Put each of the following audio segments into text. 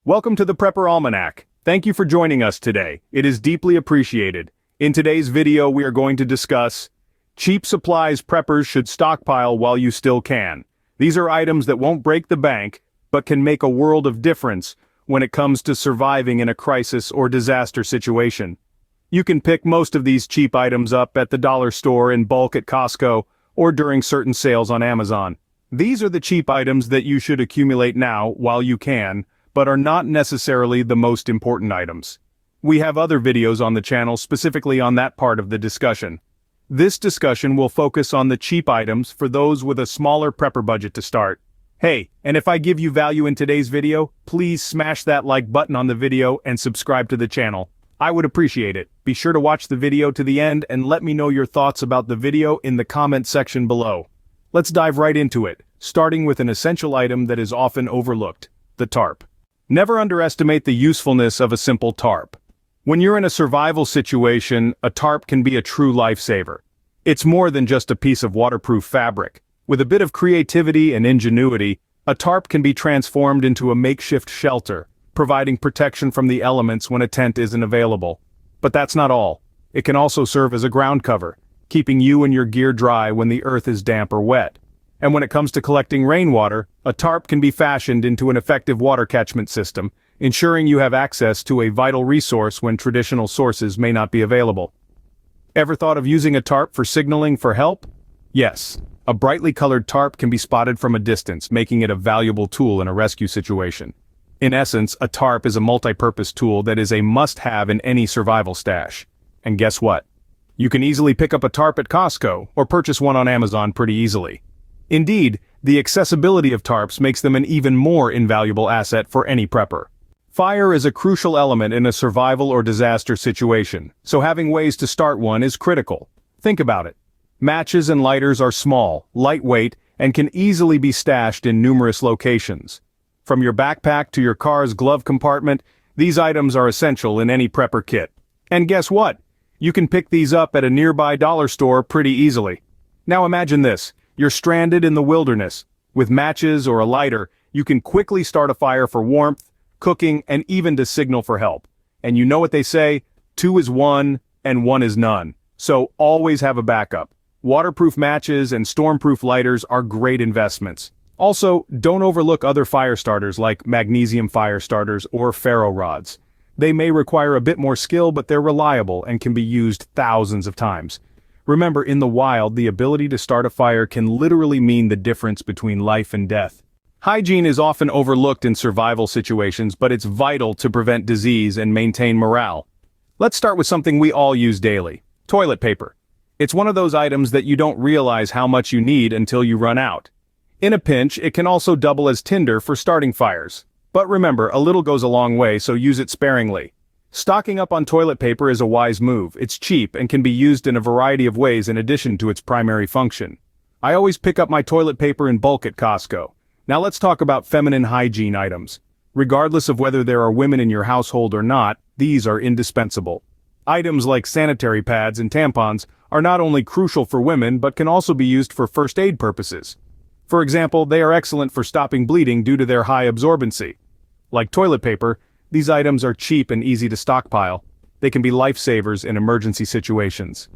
Welcome to the Prepper Almanac. Thank you for joining us today. It is deeply appreciated. In today's video, we are going to discuss cheap supplies preppers should stockpile while you still can. These are items that won't break the bank, but can make a world of difference when it comes to surviving in a crisis or disaster situation. You can pick most of these cheap items up at the dollar store in bulk at Costco or during certain sales on Amazon. These are the cheap items that you should accumulate now while you can, but are not necessarily the most important items. We have other videos on the channel specifically on that part of the discussion. This discussion will focus on the cheap items for those with a smaller prepper budget to start. Hey, and if I give you value in today's video, please smash that like button on the video and subscribe to the channel. I would appreciate it. Be sure to watch the video to the end and let me know your thoughts about the video in the comment section below. Let's dive right into it, starting with an essential item that is often overlooked, the tarp. Never underestimate the usefulness of a simple tarp. When you're in a survival situation, a tarp can be a true lifesaver. It's more than just a piece of waterproof fabric. With a bit of creativity and ingenuity, a tarp can be transformed into a makeshift shelter, providing protection from the elements when a tent isn't available. But that's not all. It can also serve as a ground cover, keeping you and your gear dry when the earth is damp or wet. And when it comes to collecting rainwater, a tarp can be fashioned into an effective water catchment system, ensuring you have access to a vital resource when traditional sources may not be available. Ever thought of using a tarp for signaling for help? Yes. A brightly colored tarp can be spotted from a distance, making it a valuable tool in a rescue situation. In essence, a tarp is a multi-purpose tool that is a must-have in any survival stash. And guess what? You can easily pick up a tarp at Costco or purchase one on Amazon pretty easily. Indeed, the accessibility of tarps makes them an even more invaluable asset for any prepper. Fire is a crucial element in a survival or disaster situation, so having ways to start one is critical. Think about it. Matches and lighters are small, lightweight, and can easily be stashed in numerous locations. From your backpack to your car's glove compartment, these items are essential in any prepper kit. And guess what? You can pick these up at a nearby dollar store pretty easily. Now imagine this. You're stranded in the wilderness. With matches or a lighter, you can quickly start a fire for warmth, cooking, and even to signal for help. And you know what they say, 2 is 1, and 1 is none. So always have a backup. Waterproof matches and stormproof lighters are great investments. Also, don't overlook other fire starters like magnesium fire starters or ferro rods. They may require a bit more skill, but they're reliable and can be used thousands of times. Remember, in the wild, the ability to start a fire can literally mean the difference between life and death. Hygiene is often overlooked in survival situations, but it's vital to prevent disease and maintain morale. Let's start with something we all use daily: toilet paper. It's one of those items that you don't realize how much you need until you run out. In a pinch, it can also double as tinder for starting fires. But remember, a little goes a long way, so use it sparingly. Stocking up on toilet paper is a wise move. It's cheap and can be used in a variety of ways in addition to its primary function. I always pick up my toilet paper in bulk at Costco. Now let's talk about feminine hygiene items. Regardless of whether there are women in your household or not, these are indispensable. Items like sanitary pads and tampons are not only crucial for women but can also be used for first aid purposes. For example, they are excellent for stopping bleeding due to their high absorbency. Like toilet paper, these items are cheap and easy to stockpile. They can be lifesavers in emergency situations.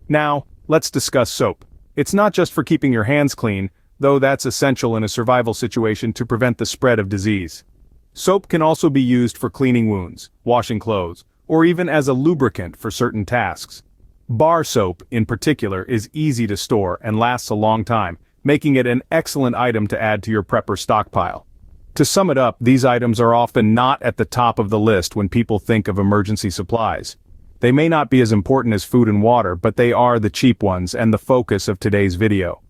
Now, let's discuss soap. It's not just for keeping your hands clean, though that's essential in a survival situation to prevent the spread of disease. Soap can also be used for cleaning wounds, washing clothes, or even as a lubricant for certain tasks. Bar soap, in particular, is easy to store and lasts a long time, making it an excellent item to add to your prepper stockpile. To sum it up, these items are often not at the top of the list when people think of emergency supplies. They may not be as important as food and water, but they are the cheap ones and the focus of today's video.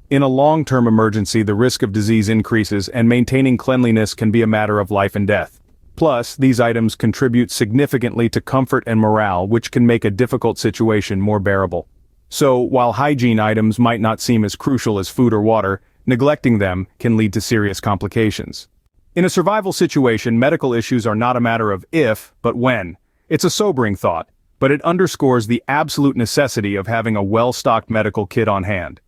In a long-term emergency, the risk of disease increases and maintaining cleanliness can be a matter of life and death. Plus, these items contribute significantly to comfort and morale, which can make a difficult situation more bearable. So, while hygiene items might not seem as crucial as food or water, neglecting them can lead to serious complications. In a survival situation, medical issues are not a matter of if, but when. It's a sobering thought, but it underscores the absolute necessity of having a well-stocked medical kit on hand.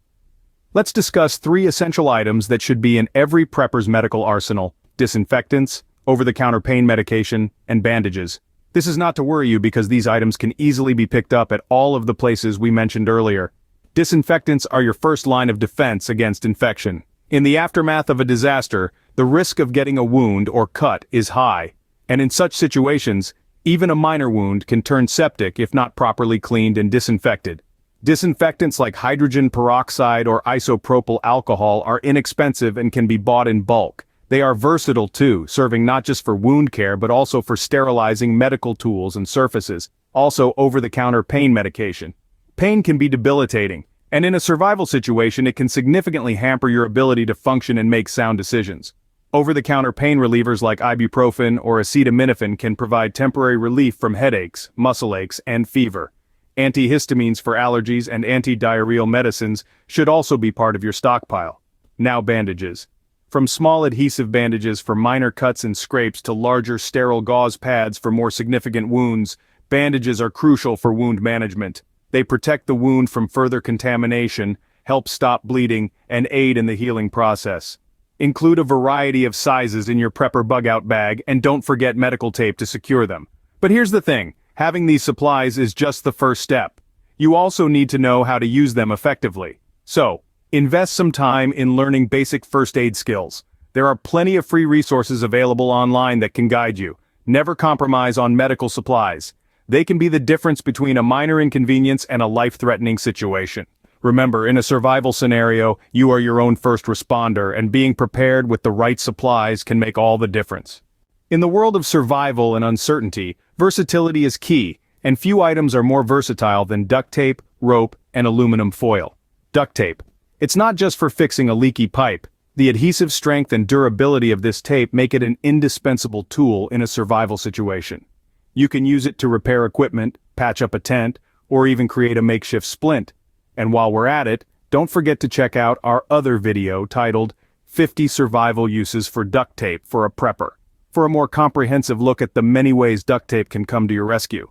Let's discuss 3 essential items that should be in every prepper's medical arsenal: disinfectants, over-the-counter pain medication, and bandages. This is not to worry you because these items can easily be picked up at all of the places we mentioned earlier. Disinfectants are your first line of defense against infection. In the aftermath of a disaster, the risk of getting a wound or cut is high, and in such situations, even a minor wound can turn septic if not properly cleaned and disinfected. Disinfectants like hydrogen peroxide or isopropyl alcohol are inexpensive and can be bought in bulk. They are versatile too, serving not just for wound care but also for sterilizing medical tools and surfaces, also over-the-counter pain medication. Pain can be debilitating, and in a survival situation it can significantly hamper your ability to function and make sound decisions. Over-the-counter pain relievers like ibuprofen or acetaminophen can provide temporary relief from headaches, muscle aches, and fever. Antihistamines for allergies and anti-diarrheal medicines should also be part of your stockpile. Now bandages. From small adhesive bandages for minor cuts and scrapes to larger sterile gauze pads for more significant wounds, bandages are crucial for wound management. They protect the wound from further contamination, help stop bleeding, and aid in the healing process. Include a variety of sizes in your prepper bug-out bag and don't forget medical tape to secure them. But here's the thing. Having these supplies is just the first step. You also need to know how to use them effectively. So, invest some time in learning basic first aid skills. There are plenty of free resources available online that can guide you. Never compromise on medical supplies. They can be the difference between a minor inconvenience and a life-threatening situation. Remember, in a survival scenario, you are your own first responder, and being prepared with the right supplies can make all the difference. In the world of survival and uncertainty, versatility is key, and few items are more versatile than duct tape, rope, and aluminum foil. Duct tape. It's not just for fixing a leaky pipe. The adhesive strength and durability of this tape make it an indispensable tool in a survival situation. You can use it to repair equipment, patch up a tent, or even create a makeshift splint. And while we're at it, don't forget to check out our other video titled 50 Survival Uses for Duct Tape for a Prepper, for a more comprehensive look at the many ways duct tape can come to your rescue.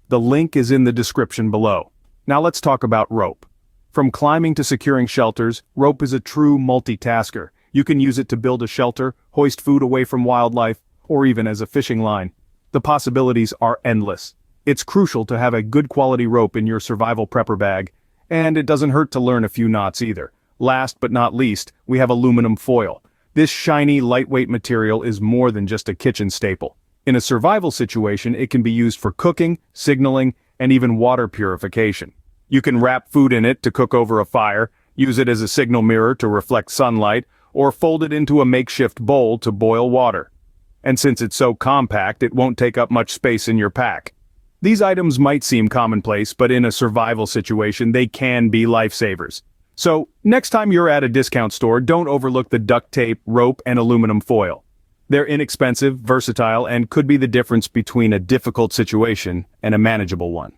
The link is in the description below. Now let's talk about rope. From climbing to securing shelters, rope is a true multitasker. You can use it to build a shelter, hoist food away from wildlife, or even as a fishing line. The possibilities are endless. It's crucial to have a good quality rope in your survival prepper bag, and it doesn't hurt to learn a few knots either. Last but not least, we have aluminum foil. This shiny, lightweight material is more than just a kitchen staple. In a survival situation, it can be used for cooking, signaling, and even water purification. You can wrap food in it to cook over a fire, use it as a signal mirror to reflect sunlight, or fold it into a makeshift bowl to boil water. And since it's so compact, it won't take up much space in your pack. These items might seem commonplace, but in a survival situation, they can be lifesavers. So, next time you're at a discount store, don't overlook the duct tape, rope, and aluminum foil. They're inexpensive, versatile, and could be the difference between a difficult situation and a manageable one.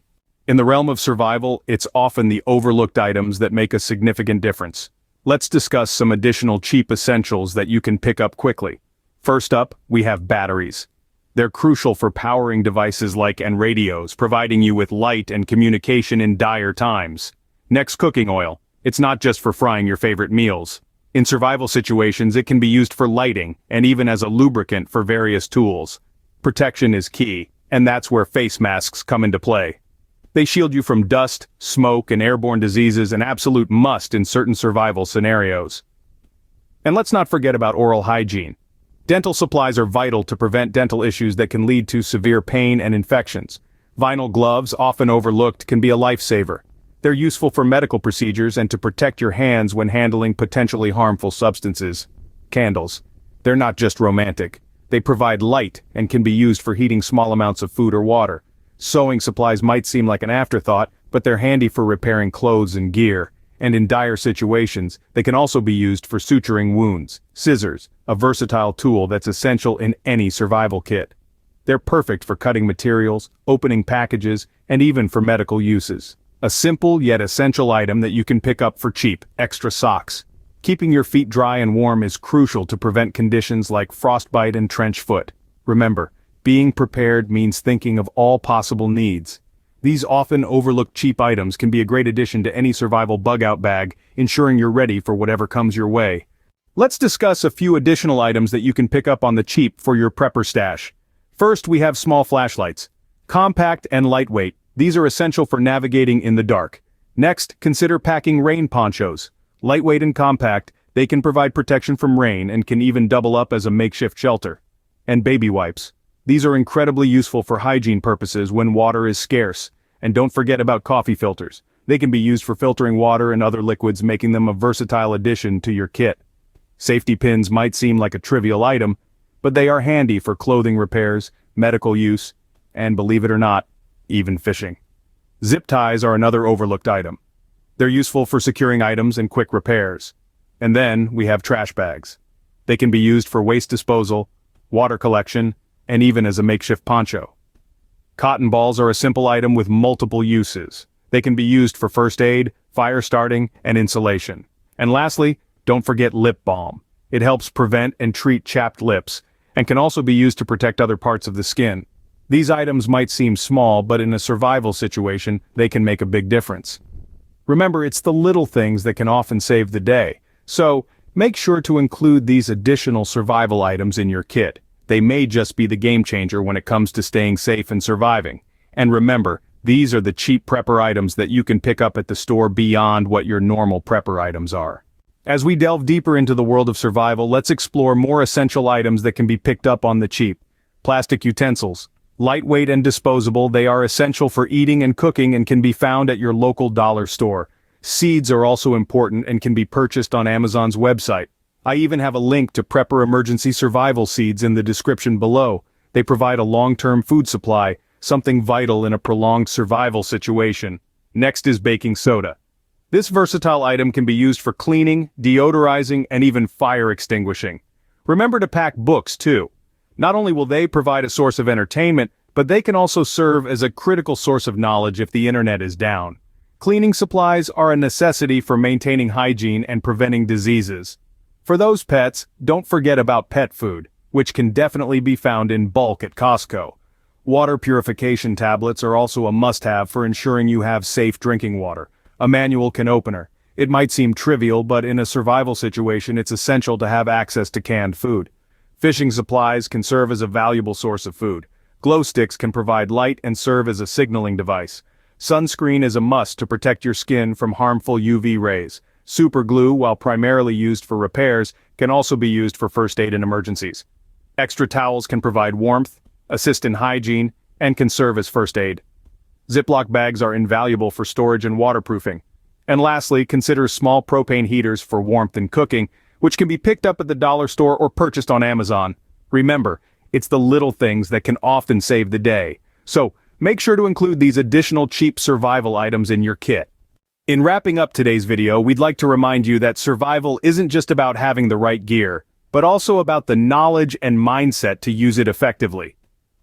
In the realm of survival, it's often the overlooked items that make a significant difference. Let's discuss some additional cheap essentials that you can pick up quickly. First up, we have batteries. They're crucial for powering devices and radios, providing you with light and communication in dire times. Next, cooking oil. It's not just for frying your favorite meals. In survival situations, it can be used for lighting, and even as a lubricant for various tools. Protection is key, and that's where face masks come into play. They shield you from dust, smoke, and airborne diseases, an absolute must in certain survival scenarios. And let's not forget about oral hygiene. Dental supplies are vital to prevent dental issues that can lead to severe pain and infections. Vinyl gloves, often overlooked, can be a lifesaver. They're useful for medical procedures and to protect your hands when handling potentially harmful substances. Candles. They're not just romantic. They provide light and can be used for heating small amounts of food or water. Sewing supplies might seem like an afterthought, but they're handy for repairing clothes and gear. And in dire situations, they can also be used for suturing wounds. Scissors, a versatile tool that's essential in any survival kit. They're perfect for cutting materials, opening packages, and even for medical uses. A simple yet essential item that you can pick up for cheap: extra socks. Keeping your feet dry and warm is crucial to prevent conditions like frostbite and trench foot. Remember, being prepared means thinking of all possible needs. These often overlooked cheap items can be a great addition to any survival bug-out bag, ensuring you're ready for whatever comes your way. Let's discuss a few additional items that you can pick up on the cheap for your prepper stash. First, we have small flashlights. Compact and lightweight, these are essential for navigating in the dark. Next, consider packing rain ponchos. Lightweight and compact, they can provide protection from rain and can even double up as a makeshift shelter. And baby wipes. These are incredibly useful for hygiene purposes when water is scarce. And don't forget about coffee filters. They can be used for filtering water and other liquids, making them a versatile addition to your kit. Safety pins might seem like a trivial item, but they are handy for clothing repairs, medical use, and believe it or not, even fishing. Zip ties are another overlooked item. They're useful for securing items and quick repairs. And then we have trash bags. They can be used for waste disposal, water collection, and even as a makeshift poncho. Cotton balls are a simple item with multiple uses. They can be used for first aid, fire starting, and insulation. And lastly, don't forget lip balm. It helps prevent and treat chapped lips, and can also be used to protect other parts of the skin. These items might seem small, but in a survival situation, they can make a big difference. Remember, it's the little things that can often save the day. So, make sure to include these additional survival items in your kit. They may just be the game changer when it comes to staying safe and surviving. And remember, these are the cheap prepper items that you can pick up at the store beyond what your normal prepper items are. As we delve deeper into the world of survival, let's explore more essential items that can be picked up on the cheap. Plastic utensils. Lightweight and disposable, they are essential for eating and cooking and can be found at your local dollar store. Seeds are also important and can be purchased on Amazon's website. I even have a link to Prepper Emergency Survival Seeds in the description below. They provide a long-term food supply, something vital in a prolonged survival situation. Next is baking soda. This versatile item can be used for cleaning, deodorizing, and even fire extinguishing. Remember to pack books too. Not only will they provide a source of entertainment, but they can also serve as a critical source of knowledge if the internet is down. Cleaning supplies are a necessity for maintaining hygiene and preventing diseases. For those pets, don't forget about pet food, which can definitely be found in bulk at Costco. Water purification tablets are also a must-have for ensuring you have safe drinking water. A manual can opener. It might seem trivial, but in a survival situation it's essential to have access to canned food. Fishing supplies can serve as a valuable source of food. Glow sticks can provide light and serve as a signaling device. Sunscreen is a must to protect your skin from harmful UV rays. Super glue, while primarily used for repairs, can also be used for first aid in emergencies. Extra towels can provide warmth, assist in hygiene, and can serve as first aid. Ziploc bags are invaluable for storage and waterproofing. And lastly, consider small propane heaters for warmth and cooking, which can be picked up at the dollar store or purchased on Amazon. Remember, it's the little things that can often save the day. So, make sure to include these additional cheap survival items in your kit. In wrapping up today's video, we'd like to remind you that survival isn't just about having the right gear, but also about the knowledge and mindset to use it effectively.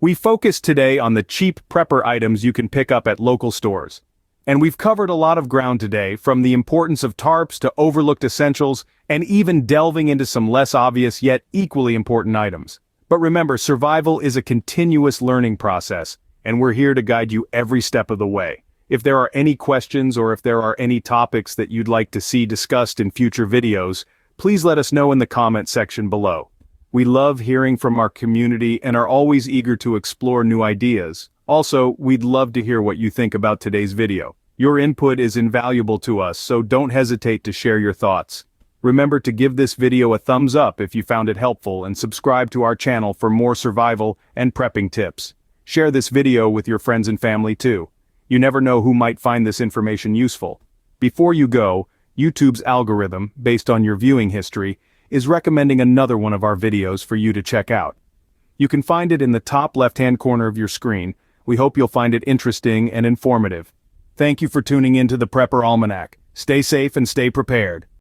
We focused today on the cheap prepper items you can pick up at local stores. And we've covered a lot of ground today, from the importance of tarps to overlooked essentials, and even delving into some less obvious yet equally important items. But remember, survival is a continuous learning process, and we're here to guide you every step of the way. If there are any questions or if there are any topics that you'd like to see discussed in future videos, please let us know in the comment section below. We love hearing from our community and are always eager to explore new ideas. Also, we'd love to hear what you think about today's video. Your input is invaluable to us, so don't hesitate to share your thoughts. Remember to give this video a thumbs up if you found it helpful and subscribe to our channel for more survival and prepping tips. Share this video with your friends and family too. You never know who might find this information useful. Before you go, YouTube's algorithm, based on your viewing history, is recommending another one of our videos for you to check out. You can find it in the top left-hand corner of your screen. We hope you'll find it interesting and informative. Thank you for tuning in to the Prepper Almanac. Stay safe and stay prepared.